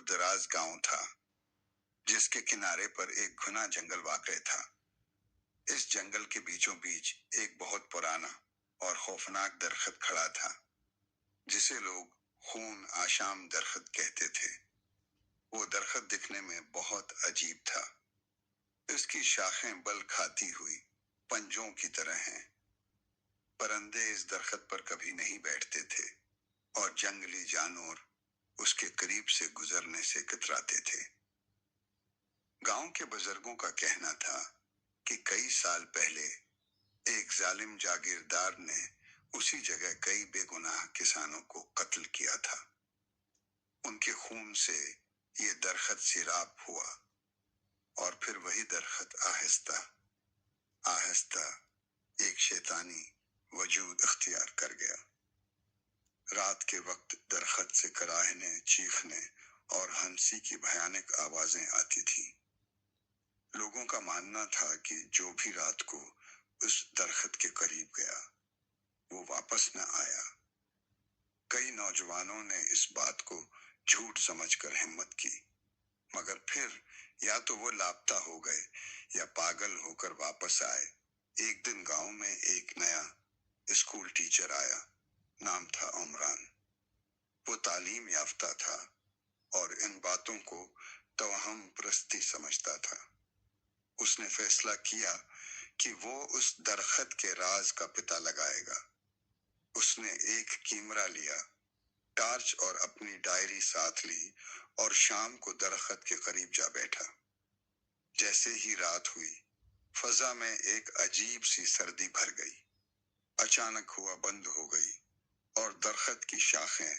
दराज गांव था जिसके किनारे पर एक घना जंगल वाक़ था। इस जंगल के बीचों बीच एक बहुत पुराना और खौफनाक दरख्त खड़ा था जिसे लोग खून आशाम दरख्त कहते थे। वो दरख्त दिखने में बहुत अजीब था। इसकी शाखें बल खाती हुई पंजों की तरह हैं। परिंदे इस दरख्त पर कभी नहीं बैठते थे और जंगली जानवर उसके करीब से गुजरने से कतराते थे। गांव के बुजुर्गों का कहना था कि कई साल पहले एक जालिम जागीरदार ने उसी जगह कई बेगुनाह किसानों को कत्ल किया था। उनके खून से ये दरख्त सिराब हुआ और फिर वही दरख्त आहिस्ता आहिस्ता एक शैतानी वजूद इख्तियार कर गया। रात के वक्त दरख्त से कराहने, चीखने और हंसी की भयानक आवाजें आती थीं। लोगों का मानना था कि जो भी रात को उस दरख्त के करीब गया वो वापस न आया। कई नौजवानों ने इस बात को झूठ समझकर हिम्मत की, मगर फिर या तो वो लापता हो गए या पागल होकर वापस आए। एक दिन गांव में एक नया स्कूल टीचर आया। नाम था उमरान। वो तालीम याफ्ता था और इन बातों को तवहम परस्ती समझता था। उसने फैसला किया कि वो उस दरख्त के राज का पता लगाएगा। उसने एक कीमरा लिया, टार्च और अपनी डायरी साथ ली और शाम को दरख्त के करीब जा बैठा। जैसे ही रात हुई, फजा में एक अजीब सी सर्दी भर गई। अचानक हुआ बंद हो गई और दरख्त की शाखें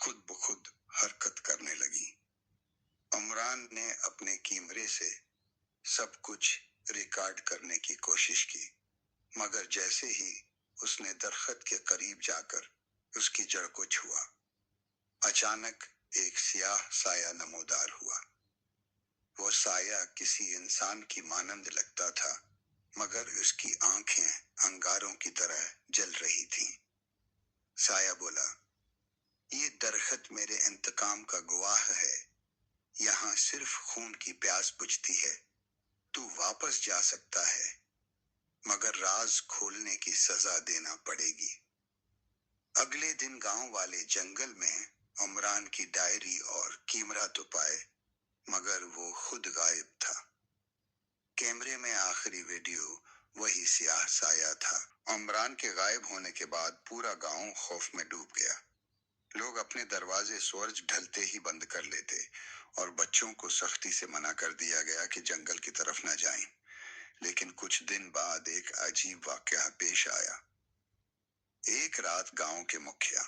खुद ब खुद हरकत करने लगी। उमरान ने अपने कीमरे से सब कुछ रिकॉर्ड करने की कोशिश की, मगर जैसे ही उसने दरख्त के करीब जाकर उसकी जड़ को छुआ, अचानक एक सियाह साया नमोदार हुआ। वो साया किसी इंसान की मानंद लगता था, मगर उसकी आंखें अंगारों की तरह जल रही थीं। साया बोला, ये दरख्त मेरे इंतकाम का गवाह है। यहाँ सिर्फ खून की प्यास बुझती है। तू वापस जा सकता है, मगर राज खोलने की सजा देना पड़ेगी। अगले दिन गांव वाले जंगल में उमरान की डायरी और कीमरा तो पाए, मगर वो खुद गायब था। कैमरे में आखिरी वीडियो वही सियाह साया था। उमरान के गायब होने के बाद पूरा गांव खौफ में डूब गया। लोग अपने दरवाजे सूरज ढलते ही बंद कर लेते और बच्चों को सख्ती से मना कर दिया गया कि जंगल की तरफ न जाएं। लेकिन कुछ दिन बाद एक अजीब वाकया पेश आया। एक रात गांव के मुखिया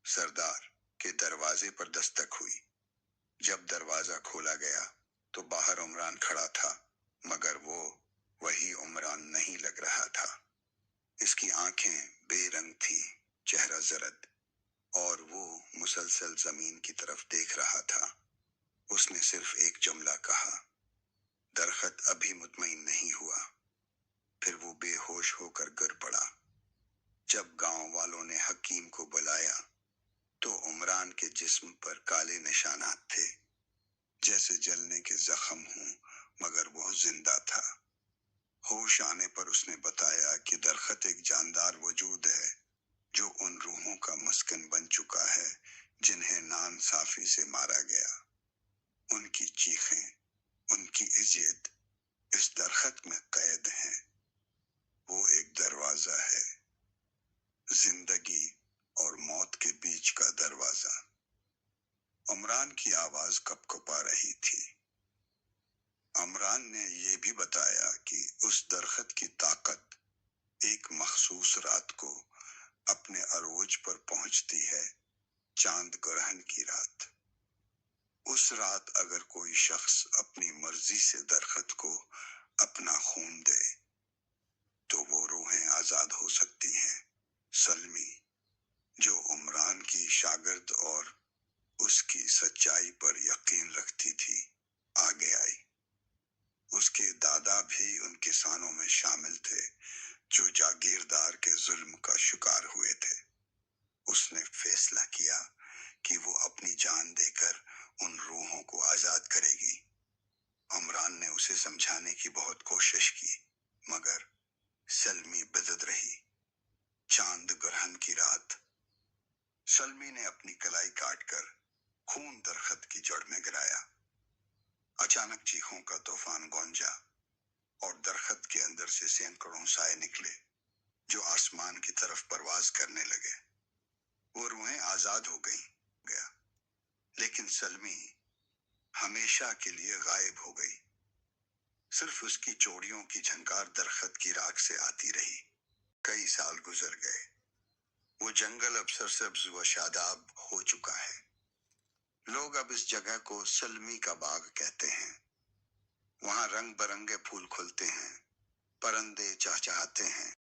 सरदार के दरवाजे पर दस्तक हुई। जब दरवाजा खोला गया तो बाहर उमरान खड़ा था, मगर वो वही उमरान नहीं लग रहा था। इसकी आंखें बेरंग थी, चेहरा जरद, और वो मुसलसल जमीन की तरफ देख रहा था। उसने सिर्फ एक जुमला कहा, दरख्त अभी मुतमईन नहीं हुआ। फिर वो बेहोश होकर गिर पड़ा। जब गांव वालों ने हकीम को बुलाया तो उमरान के जिस्म पर काले निशानात थे, जैसे जलने के जख्म हों, मगर वो जिंदा था। होश आने पर उसने बताया कि दरख्त एक जानदार वजूद है जो उन रूहों का मस्कन बन चुका है जिन्हें नाइंसाफी से मारा गया। उनकी चीखें, उनकी इज्जत इस दरख्त में कैद है। वो एक दरवाजा है, जिंदगी और मौत के बीच का दरवाजा। उमरान की आवाज कपकपा रही थी। उमरान ने यह भी बताया कि उस दरख्त की ताकत एक मखसूस रात को अपने अरोज पर पहुंचती है, चांद ग्रहण की रात। उस रात अगर कोई शख्स अपनी मर्जी से दरख्त को अपना खून दे तो वो रूहें आजाद हो सकती हैं। सलमी, जो उमरान की शागिर्द और उसकी सच्चाई पर यकीन रखती थी, आगे आई। उसके दादा भी उन किसानों में शामिल थे जो जागीरदार के जुल्म का शिकार हुए थे। उसने फैसला किया कि वो अपनी जान देकर उन रूहों समझाने की बहुत कोशिश की, मगर सलमी बिदत रही। चांद ग्रहण की रात। सलमी ने अपनी कलाई काटकर खून दरख्त की जड़ में गिराया। अचानक चीखों का तूफान गूंजा और दरख्त के अंदर से सैकड़ों साए निकले जो आसमान की तरफ परवाज करने लगे। वो रूहें आजाद हो गया, लेकिन सलमी हमेशा के लिए गायब हो गई। सिर्फ उसकी चोड़ियों की झंकार दरख्त की राख से आती रही। कई साल गुजर गए। वो जंगल अब सरसब्ज व शादाब हो चुका है। लोग अब इस जगह को सलमी का बाग कहते हैं। वहां रंग बरंगे फूल खुलते हैं, परिंदे चहचहाते हैं।